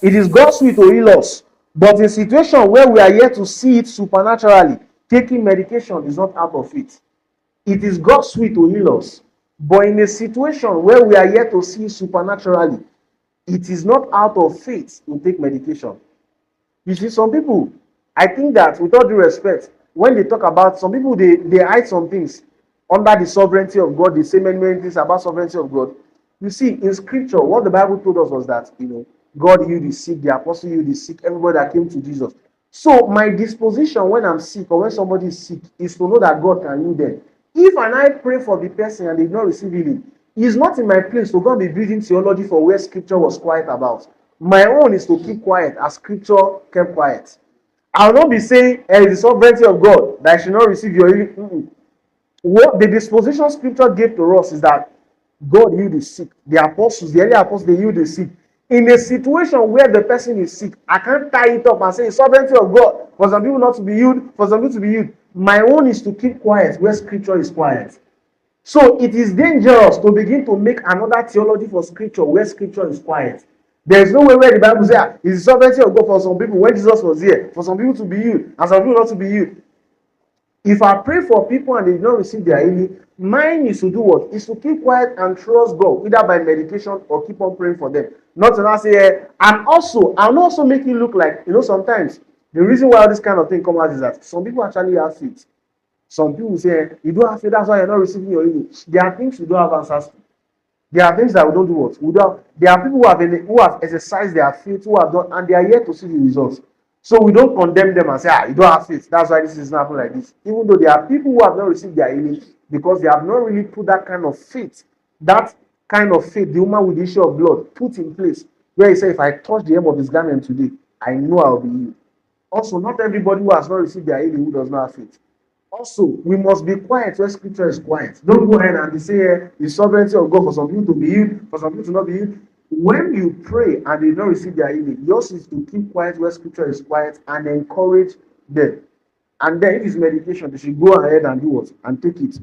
It is God's will to heal us. But in situation where we are yet to see it supernaturally, taking medication is not out of faith. It is God's will to heal us. But in a situation where we are yet to see it supernaturally, it is not out of faith to take medication. You see, some people, I think that with all due respect, when they talk about some people, they hide some things under the sovereignty of God. They say many things about sovereignty of God. You see, in scripture, what the Bible told us was that, God healed the sick, the apostle healed the sick, everybody that came to Jesus. So my disposition when I'm sick or when somebody is sick is to know that God can heal them. If I pray for the person and they did not receive healing, it's not in my place to go and be building theology for where scripture was quiet about. My own is to keep quiet as scripture kept quiet. I will not be saying it's the sovereignty of God that I should not receive your healing. What the disposition scripture gave to us is that God healed the sick. The apostles, the early apostles, they healed the sick. In a situation where the person is sick, I can't tie it up and say it's sovereignty of God for some people not to be healed, for some people to be healed. My own is to keep quiet where scripture is quiet. So it is dangerous to begin to make another theology for scripture where scripture is quiet. There is no way where the Bible says it's the sovereignty of God for some people when Jesus was here, for some people to be healed and some people not to be healed. If I pray for people and they did not receive their healing, mine is to do what? Is to keep quiet and trust God, either by medication or keep on praying for them. Not to now say, I'll also make it look like, sometimes the reason why all this kind of thing comes out is that some people actually have faith. Some people say, you don't have faith, that's why you're not receiving your healing. There are things we don't have answers to. There are things that we don't do what? There are people who have exercised their faith, who have done, and they are yet to see the results. So we don't condemn them and say, you don't have faith. That's why this is not happening like this. Even though there are people who have not received their healing because they have not really put that kind of faith, the woman with the issue of blood, put in place. Where he said, if I touch the hem of his garment today, I know I will be healed. Also, not everybody who has not received their healing who does not have faith. Also, we must be quiet where scripture is quiet. Don't go ahead and say the sovereignty of God for some people to be healed, for some people to not be healed. When you pray and they don't receive their healing, yours is to keep quiet where scripture is quiet and encourage them. And then if it's medication, they should go ahead and do what? And take it.